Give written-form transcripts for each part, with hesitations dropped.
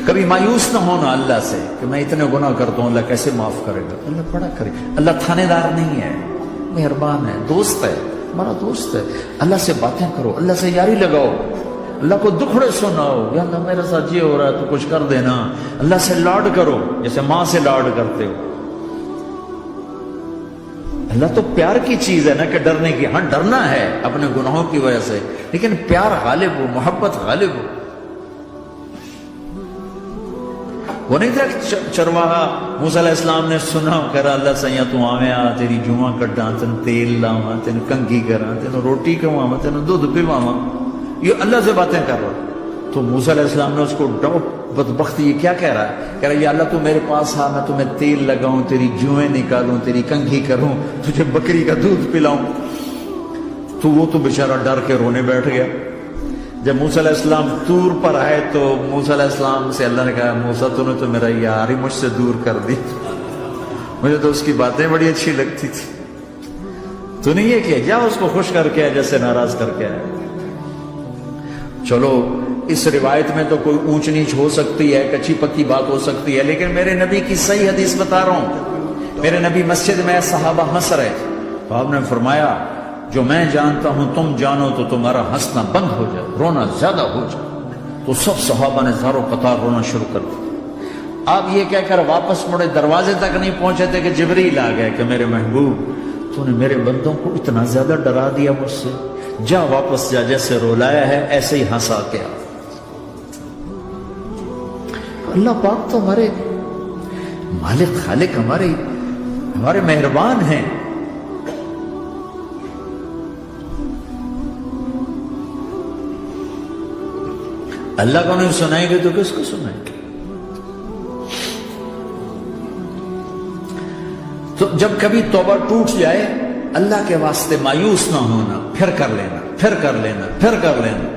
کبھی مایوس نہ ہونا اللہ سے کہ میں اتنے گناہ کرتا ہوں، اللہ کیسے معاف کرے گا؟ اللہ بڑا کرے. اللہ تھانے دار نہیں ہے، مہربان ہے، دوست ہے، ہمارا دوست ہے. اللہ سے باتیں کرو، اللہ سے یاری لگاؤ، اللہ کو دکھڑے سناؤ. یا اللہ میرے ساتھ یہ ہو رہا ہے تو کچھ کر دینا. اللہ سے لاڈ کرو جیسے ماں سے لاڈ کرتے ہو. اللہ تو پیار کی چیز ہے نا کہ ڈرنے کی. ہاں ڈرنا ہے اپنے گناہوں کی وجہ سے، لیکن پیار غالب ہو، محبت غالب ہو. وہ نہیں تھا چرواہا موسیٰ علیہ السلام نے سنا کہہ رہا اللہ سیاں تو آویں آ تیری جوہاں کڈاں، تینوں تیل لاواں، تینوں کنگھی کراں، تینوں روٹی کھواواں، تینوں دودھ پلاواں. یہ اللہ سے باتیں کر رہا. تو موسیٰ علیہ السلام نے اس کو بدبخت یہ کیا کہہ رہا ہے؟ کہہ رہا یا اللہ تو میرے پاس آ، میں تمہیں تیل لگاؤں، تیری جوئیں نکالوں، تیری کنگھی کروں، تجھے بکری کا دودھ پلاؤں. تو وہ تو بیچارہ ڈر کے رونے بیٹھ گیا. جب موسیٰ علیہ السلام طور پر آئے تو موسیٰ علیہ السلام سے اللہ نے کہا موسیٰ تو نے تو میرا یار ہی مجھ سے دور کر دی، مجھے تو اس کی باتیں بڑی اچھی لگتی تھی. تو نہیں یہ کیا جا اس کو خوش کر کے جیسے ناراض کر کے آئے. چلو اس روایت میں تو کوئی اونچ نیچ ہو سکتی ہے، کچی پکی بات ہو سکتی ہے، لیکن میرے نبی کی صحیح حدیث بتا رہا ہوں. میرے نبی مسجد میں صحابہ ہنس رہے تو آپ نے فرمایا جو میں جانتا ہوں تم جانو تو تمہارا ہنسنا بند ہو جائے، رونا زیادہ ہو جائے. تو سب صحابہ نے زارو قطار رونا شروع کر دیا. آپ یہ کہہ کر واپس مڑے، دروازے تک نہیں پہنچے تھے کہ جبریل آ گئے کہ میرے محبوب تو نے میرے بندوں کو اتنا زیادہ ڈرا دیا مجھ سے، جا واپس جا، جیسے رولایا ہے ایسے ہی ہنسا کے آ. اللہ پاک تو ہمارے مالک خالق، ہمارے مہربان ہیں. اللہ کو نہیں سنائیں گے تو کس کو سنائیں گے؟ تو جب کبھی توبہ ٹوٹ جائے اللہ کے واسطے مایوس نہ ہونا، پھر کر لینا، پھر کر لینا، پھر کر لینا.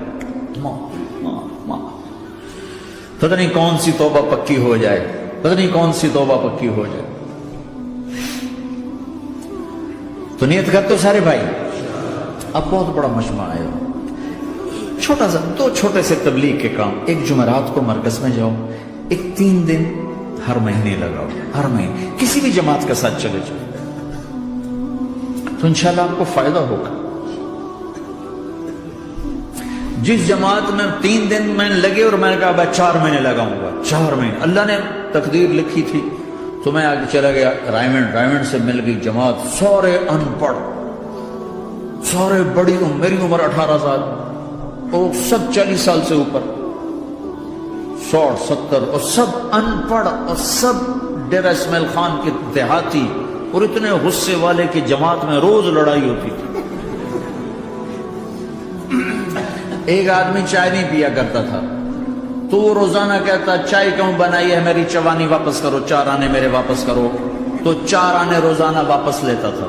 پتہ نہیں کون سی توبہ پکی ہو جائے، پتہ نہیں کون سی توبہ پکی ہو جائے. تو نیت کر تو سارے بھائی. اب بہت بڑا مجمع آیا، چھوٹا سا 2 چھوٹے سے تبلیغ کے کام. ایک جمعرات کو مرکز میں جاؤ، ایک 3 دن ہر مہینے لگاؤ، ہر مہینے کسی بھی جماعت کے ساتھ چلے جاؤ تو انشاءاللہ آپ کو فائدہ ہوگا. جس جماعت میں 3 دن میں لگے اور میں نے کہا بھائی 4 مہینے لگاؤں گا، 4 مہینے اللہ نے تقدیر لکھی تھی. تو میں آگے چلا گیا رائمنڈ سے مل گئی جماعت، سارے ان پڑھ، سارے بڑی میری عمر 18 سال اور سب 40 سال سے اوپر، 60 70 اور سب ان پڑھ اور سب ڈیرہ اسماعیل خان کے دیہاتی، اور اتنے غصے والے کی جماعت میں روز لڑائی ہوتی تھی. ایک آدمی چائے نہیں پیا کرتا تھا تو وہ روزانہ کہتا چائے کیوں بنائی ہے، میری چوانی واپس کرو، 4 آنے میرے واپس کرو. تو 4 آنے روزانہ واپس لیتا تھا،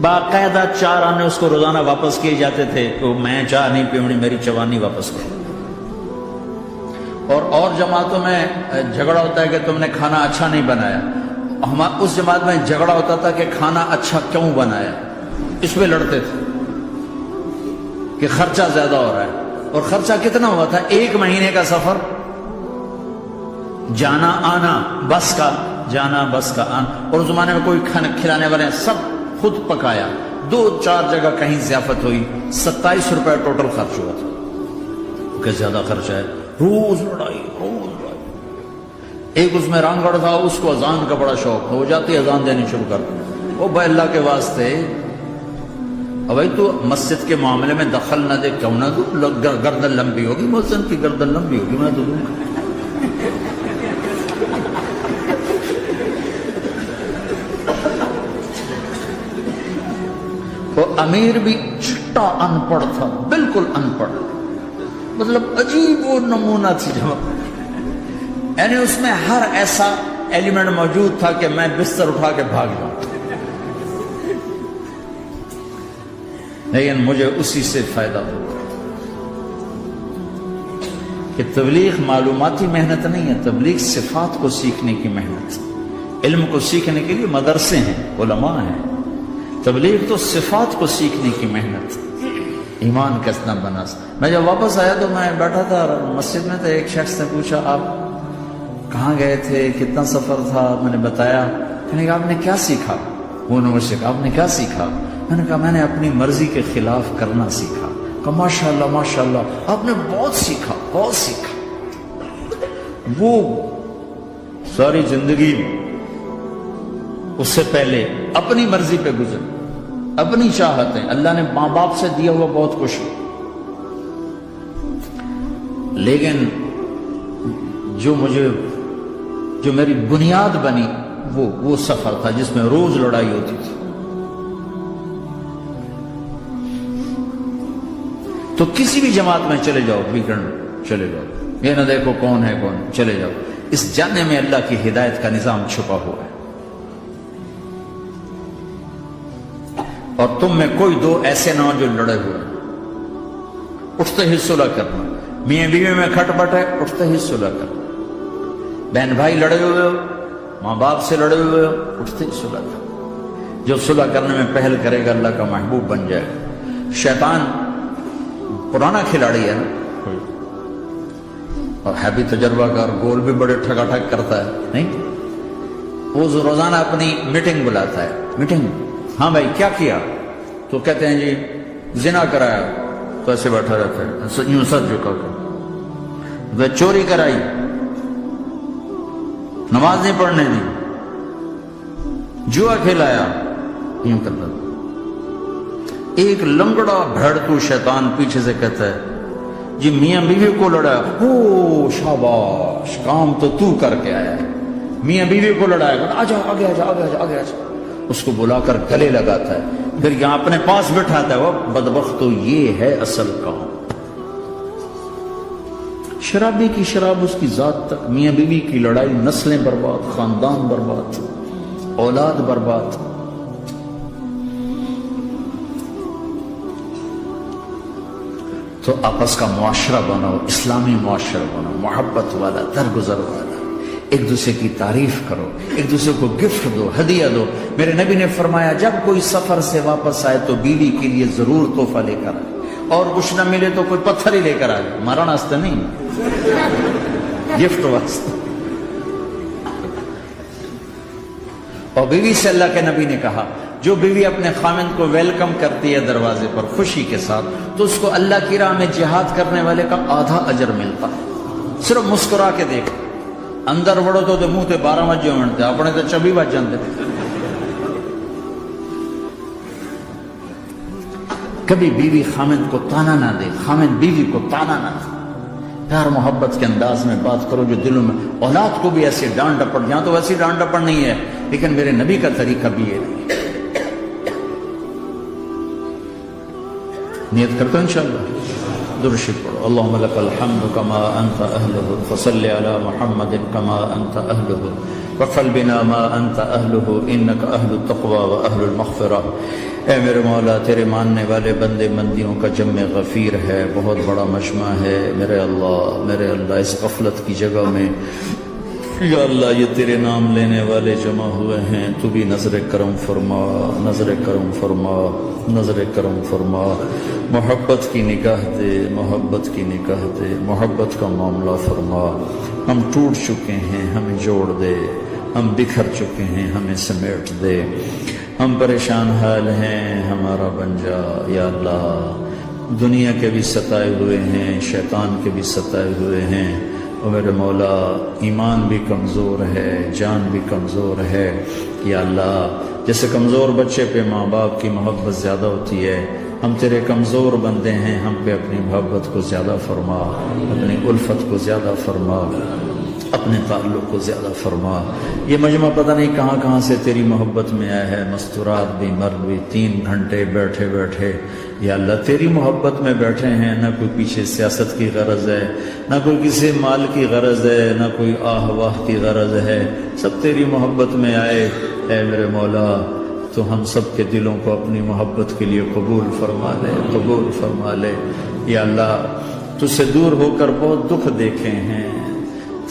باقاعدہ 4 آنے اس کو روزانہ واپس کیے جاتے تھے. تو میں چائے نہیں پیونی، میری چوانی واپس کرو. اور جماعتوں میں جھگڑا ہوتا ہے کہ تم نے کھانا اچھا نہیں بنایا. اس جماعت میں جھگڑا ہوتا تھا کہ کھانا اچھا کیوں بنایا، اس پہ لڑتے تھے کہ خرچہ زیادہ ہو رہا ہے. اور خرچہ کتنا ہوا تھا؟ 1 مہینے کا سفر، جانا آنا، بس کا جانا بس کا آنا. اور اس زمانے میں کوئی کھانا کھلانے والے سب خود پکایا. 2-4 جگہ کہیں ضیافت ہوئی، 27 روپے ٹوٹل خرچ ہوا تھا. کہ زیادہ خرچہ ہے، روز لڑائی. ایک اس میں رانگڑ تھا، اس کو اذان کا بڑا شوق ہو جاتی، اذان دینی شروع کر. او بھائی اللہ کے واسطے بھائی تو مسجد کے معاملے میں دخل نہ دے، کیوں نہ دوں؟ گردن لمبی ہوگی، مؤذن کی گردن لمبی ہوگی، میں تو دوں گا. اور امیر بھی چھٹا ان پڑھ تھا، بالکل ان پڑھ، مطلب عجیب وہ نمونہ تھی جماعت. یعنی اس میں ہر ایسا ایلیمنٹ موجود تھا کہ میں بستر اٹھا کے بھاگ جاؤں. لیکن مجھے اسی سے فائدہ ہوگا کہ تبلیغ معلوماتی محنت نہیں ہے، تبلیغ صفات کو سیکھنے کی محنت. علم کو سیکھنے کے لیے مدرسے ہیں، علماء ہیں. تبلیغ تو صفات کو سیکھنے کی محنت. ایمان کیسنا بنا. میں جب واپس آیا تو میں بیٹھا تھا مسجد میں، تو ایک شخص نے پوچھا آپ کہاں گئے تھے، کتنا سفر تھا؟ میں نے بتایا. میں نے کہا آپ نے کیا سیکھا؟ وہ نے مجھ سے کہا آپ نے کیا سیکھا؟ میں نے کہا میں نے اپنی مرضی کے خلاف کرنا سیکھا. کہا ماشاء اللہ ماشاء اللہ، آپ نے بہت سیکھا بہت سیکھا. وہ ساری زندگی اس سے پہلے اپنی مرضی پہ گزر، اپنی چاہتیں، اللہ نے ماں باپ سے دیا ہوا بہت کچھ، لیکن جو میری بنیاد بنی وہ سفر تھا جس میں روز لڑائی ہوتی تھی. تو کسی بھی جماعت میں چلے جاؤ، ویکنڈ چلے جاؤ، یہ نہ دیکھو کون ہے کون، چلے جاؤ. اس جاننے میں اللہ کی ہدایت کا نظام چھپا ہوا ہے. اور تم میں کوئی دو ایسے نہ ہو جو لڑے ہوئے، اٹھتے ہی صلح کرنا. میاں بیوی میں کھٹ پٹ ہے، اٹھتے ہی صلح کرنا. بہن بھائی لڑے ہوئے ہو، ماں باپ سے لڑے ہوئے ہو، اٹھتے ہی صلح کرنا. جو صلح کرنے میں پہل کرے گا اللہ کا محبوب بن جائے گا. شیطان پرانا کھلاڑی ہے نا، اور ہے بھی تجربہ کار، گول بھی بڑے ٹھگا ٹھگ کرتا ہے. نہیں، وہ روزانہ اپنی میٹنگ بلاتا ہے. میٹنگ، ہاں بھائی کیا کیا؟ تو کہتے ہیں جی زنا کرایا. تو ایسے بیٹھا رہتا ہے، یوں سر جھکا کر. چوری کرائی، نماز نہیں پڑھنے دی، جوا کھلایا، یوں کرتا. ایک لنگڑا بھیڑتو شیطان پیچھے سے کہتا ہے جی میاں بیوی کو لڑایا. او شاباش، کام تو کر کے آیا ہے. میاں بیوی کو لڑایا، آجا آگے آجا آگے آجا آگے آجا. اس کو بلا کر گلے لگاتا ہے، پھر یہاں اپنے پاس بٹھاتا ہے. وہ بدبخت، تو یہ ہے اصل کام. شرابی کی شراب اس کی ذات تک، میاں بیوی کی لڑائی، نسلیں برباد، خاندان برباد، اولاد برباد. تو آپس کا معاشرہ بناؤ، اسلامی معاشرہ بناؤ، محبت والا، درگزر والا. ایک دوسرے کی تعریف کرو، ایک دوسرے کو گفٹ دو، ہدیہ دو. میرے نبی نے فرمایا جب کوئی سفر سے واپس آئے تو بیوی کے لیے ضرور تحفہ لے کر آئے، اور کچھ نہ ملے تو کوئی پتھر ہی لے کر آئے. ہمارا ناشتہ نہیں، گفٹ واسطہ. اور بیوی سے اللہ کے نبی نے کہا جو بیوی اپنے خامند کو ویلکم کرتی ہے دروازے پر خوشی کے ساتھ، تو اس کو اللہ کی راہ میں جہاد کرنے والے کا آدھا اجر ملتا ہے. صرف مسکرا کے دیکھ. اندر وڑو تو منہ تے 12 وجے ہوتے، اپنے تو 24 بج جاتے. کبھی بیوی خامند کو تانا نہ دے، خامند بیوی کو تانا نہ دے. پیار محبت کے انداز میں بات کرو جو دلوں میں. اولاد کو بھی ایسی ڈانٹ ڈپٹ، یہاں تو ویسی ڈانٹ ڈپٹ نہیں ہے، لیکن میرے نبی کا طریقہ بھی ہے. نیت کرتے ہیں انشاءاللہ. درود شریف پڑھو. اللہم لک الحمد کما انت اہلہ، فصل علی محمد کما انت اہلہ، وفعل بنا ما انت اہلہ، انک اہل التقوی و اہل المغفرہ. اے میرے مولا، تیرے ماننے والے بندے مندیوں کا جمع غفیر ہے، بہت بڑا مجمع ہے. میرے اللہ اس غفلت کی جگہ میں یا اللہ یہ تیرے نام لینے والے جمع ہوئے ہیں، تو بھی نظر کرم فرما، نظر کرم فرما، نظر کرم فرما. محبت کی نگاہ دے، محبت کی نگاہ دے، محبت کا معاملہ فرما. ہم ٹوٹ چکے ہیں، ہمیں جوڑ دے. ہم بکھر چکے ہیں، ہمیں سمیٹ دے. ہم پریشان حال ہیں، ہمارا بن جا یا اللہ. دنیا کے بھی ستائے ہوئے ہیں، شیطان کے بھی ستائے ہوئے ہیں. اور میرے مولا ایمان بھی کمزور ہے، جان بھی کمزور ہے. یا اللہ جیسے کمزور بچے پہ ماں باپ کی محبت زیادہ ہوتی ہے، ہم تیرے کمزور بندے ہیں، ہم پہ اپنی محبت کو زیادہ فرما، اپنی الفت کو زیادہ فرما، اپنے تعلق کو زیادہ فرما. یہ مجمع پتہ نہیں کہاں سے تیری محبت میں آیا ہے. مستورات بھی، مرد بھی، 3 گھنٹے بیٹھے بیٹھے یا اللہ تیری محبت میں بیٹھے ہیں. نہ کوئی پیچھے سیاست کی غرض ہے، نہ کوئی کسی مال کی غرض ہے، نہ کوئی آہ واہ کی غرض ہے. سب تیری محبت میں آئے. اے میرے مولا تو ہم سب کے دلوں کو اپنی محبت کے لیے قبول فرما لے، قبول فرما لے. یا اللہ تجھ سے دور ہو کر بہت دکھ دیکھے ہیں،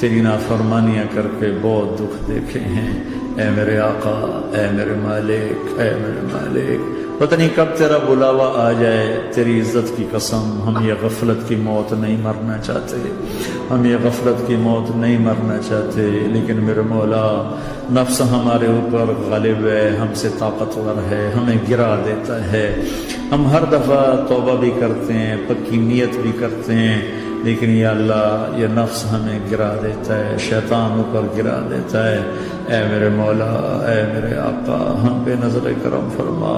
تیری نافرمانیاں کر کے بہت دکھ دیکھے ہیں. اے میرے آقا، اے میرے مالک، اے میرے مالک، پتہ نہیں کب تیرا بلاوا آ جائے، تیری عزت کی قسم ہم یہ غفلت کی موت نہیں مرنا چاہتے، ہم یہ غفلت کی موت نہیں مرنا چاہتے، لیکن میرے مولا نفس ہمارے اوپر غالب ہے، ہم سے طاقتور ہے، ہمیں گرا دیتا ہے، ہم ہر دفعہ توبہ بھی کرتے ہیں، پکی نیت بھی کرتے ہیں، لیکن یا اللہ یہ نفس ہمیں گرا دیتا ہے، شیطان اوپر گرا دیتا ہے۔ اے میرے مولا، اے میرے آقا، ہم پہ نظر کرم فرما،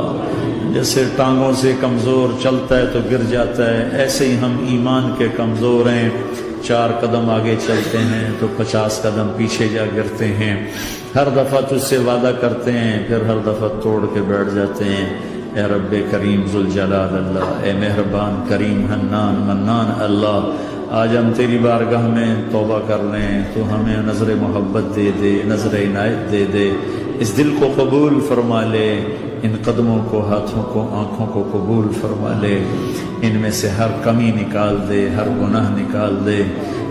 جیسے ٹانگوں سے کمزور چلتا ہے تو گر جاتا ہے، ایسے ہی ہم ایمان کے کمزور ہیں، 4 قدم آگے چلتے ہیں تو 50 قدم پیچھے جا گرتے ہیں، ہر دفعہ تجھ سے وعدہ کرتے ہیں پھر ہر دفعہ توڑ کے بیٹھ جاتے ہیں۔ اے رب کریم ذوالجلال اللہ، اے مہربان کریم حنان منان اللہ، آج ہم تیری بارگاہ میں توبہ کر لیں، تو ہمیں نظر محبت دے دے، نظر عنایت دے دے، اس دل کو قبول فرما لے، ان قدموں کو، ہاتھوں کو، آنکھوں کو قبول فرما لے، ان میں سے ہر کمی نکال دے، ہر گناہ نکال دے،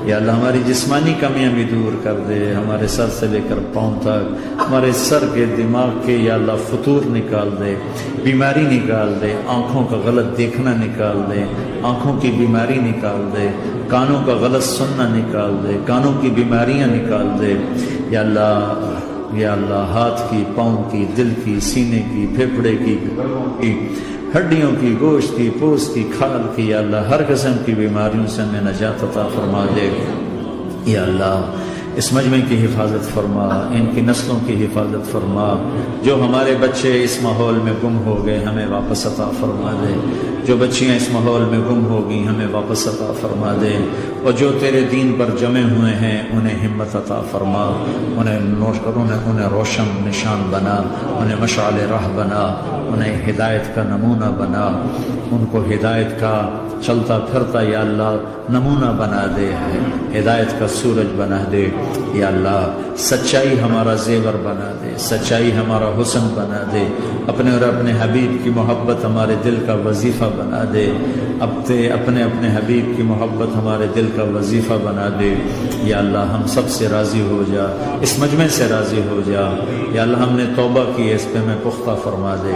یا اللہ ہماری جسمانی کمیاں بھی دور کر دے، ہمارے سر سے لے کر پاؤں تک، ہمارے سر کے دماغ کے یا اللہ فطور نکال دے، بیماری نکال دے، آنکھوں کا غلط دیکھنا نکال دے، آنکھوں کی بیماری نکال دے، کانوں کا غلط سننا نکال دے، کانوں کی بیماریاں نکال دے، یا اللہ ہاتھ کی، پاؤں کی، دل کی، سینے کی، پھیپھڑے کی، ہڈیوں کی، گوشت کی، پوست کی، کھال کی، یا اللہ ہر قسم کی بیماریوں سے ہمیں نجات عطا فرما دے، یا اللہ اس مجمع کی حفاظت فرما، ان کی نسلوں کی حفاظت فرما، جو ہمارے بچے اس ماحول میں گم ہو گئے ہمیں واپس عطا فرما دے، جو بچیاں اس ماحول میں گم ہو گئی ہمیں واپس عطا فرما دے، اور جو تیرے دین پر جمع ہوئے ہیں انہیں ہمت عطا فرما، انہیں روشن نشان بنا، انہیں مشعل راہ بنا، انہیں ہدایت کا نمونہ بنا، ان کو ہدایت کا چلتا پھرتا یا اللہ نمونہ بنا دے، ہدایت کا سورج بنا دے، یا اللہ سچائی ہمارا زیور بنا دے، سچائی ہمارا حسن بنا دے، اپنے اور اپنے حبیب کی محبت ہمارے دل کا وظیفہ بنا دے، اپنے حبیب کی محبت ہمارے دل کا وظیفہ بنا دے، یا اللہ ہم سب سے راضی ہو جا، اس مجمع سے راضی ہو جا، یا اللہ ہم نے توبہ کی اس پہ میں پختہ فرما دے،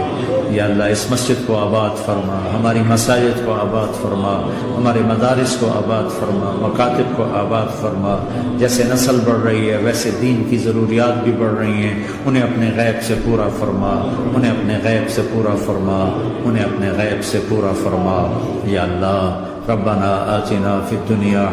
یا اللہ اس مسجد کو آباد فرما، ہماری مساجد کو آباد فرما، ہمارے مدارس کو آباد فرما، مکاتب کو آباد فرما، جیسے نسل بڑھ رہی ہے ویسے دین کی ضروریات بھی بڑھ رہی ہیں، انہیں اپنے غیب سے پورا فرما، انہیں اپنے غیب سے پورا فرما، انہیں اپنے غیب سے پورا فرما، یا اللہ ربنا آتنا فی الدنیا